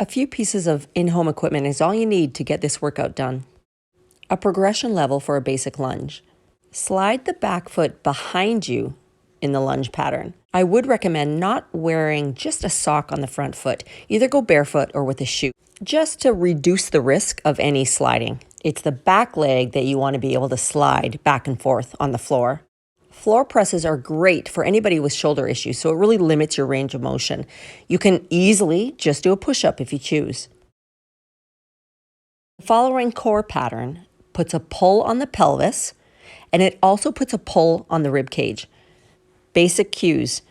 A few pieces of in-home equipment is all you need to get this workout done. A progression level for a basic lunge. Slide the back foot behind you in the lunge pattern. I would recommend not wearing just a sock on the front foot. Either go barefoot or with a shoe, just to reduce the risk of any sliding. It's the back leg that you want to be able to slide back and forth on the floor. Floor presses are great for anybody with shoulder issues, so it really limits your range of motion. You can easily just do a push-up if you choose. The following core pattern puts a pull on the pelvis, and it also puts a pull on the rib cage. Basic cues.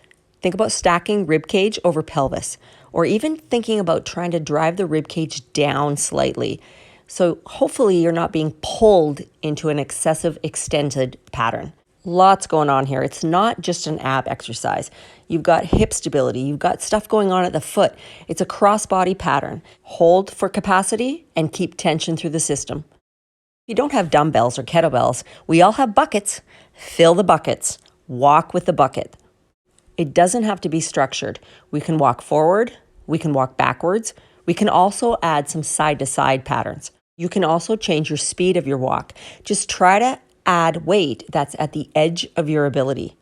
Think about stacking rib cage over pelvis, or even thinking about trying to drive the rib cage down slightly. So hopefully you're not being pulled into an excessive extended pattern. Lots going on here. It's not just an ab exercise. You've got hip stability. You've got stuff going on at the foot. It's a cross-body pattern. Hold for capacity and keep tension through the system. If you don't have dumbbells or kettlebells, we all have buckets. Fill the buckets. Walk with the bucket. It doesn't have to be structured. We can walk forward. We can walk backwards. We can also add some side-to-side patterns. You can also change your speed of your walk. Just try to add weight that's at the edge of your ability.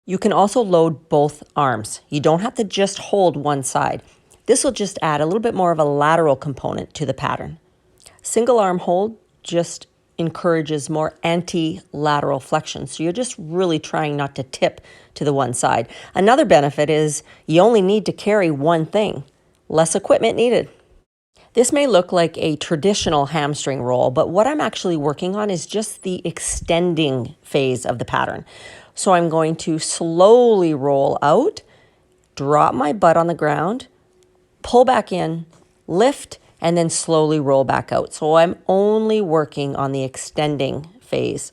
You can also load both arms. You don't have to just hold one side. This will just add a little bit more of a lateral component to the pattern. Single arm hold just encourages more anti-lateral flexion. So you're just really trying not to tip to the one side. Another benefit is you only need to carry one thing. Less equipment needed. This may look like a traditional hamstring roll, but what I'm actually working on is just the extending phase of the pattern. So I'm going to slowly roll out, drop my butt on the ground, pull back in, lift, and then slowly roll back out. So I'm only working on the extending phase.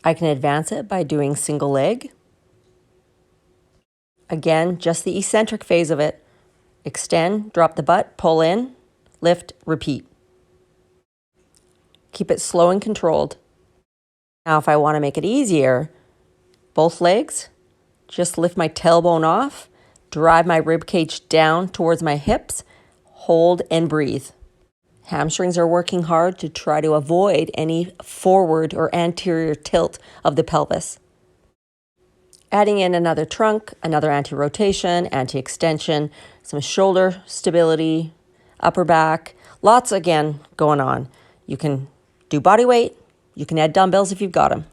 I can advance it by doing single leg. Again, just the eccentric phase of it. Extend, drop the butt, pull in, lift, repeat. Keep it slow and controlled. Now, if I want to make it easier, both legs, just lift my tailbone off, drive my rib cage down towards my hips, hold and breathe. Hamstrings are working hard to try to avoid any forward or anterior tilt of the pelvis. Adding in another trunk, another anti-rotation, anti-extension, some shoulder stability, upper back, lots again going on. You can do body weight, you can add dumbbells if you've got them.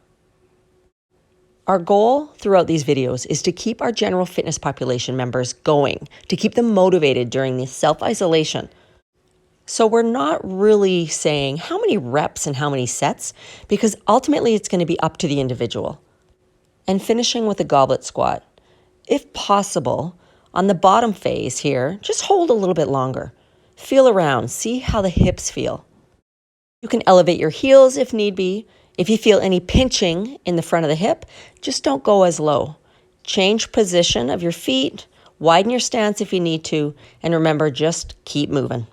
Our goal throughout these videos is to keep our general fitness population members going, to keep them motivated during this self-isolation. So we're not really saying how many reps and how many sets, because ultimately it's going to be up to the individual. And finishing with a goblet squat. If possible, on the bottom phase here, just hold a little bit longer. Feel around, see how the hips feel. You can elevate your heels if need be. If you feel any pinching in the front of the hip, just don't go as low. Change position of your feet, widen your stance if you need to, and remember, just keep moving.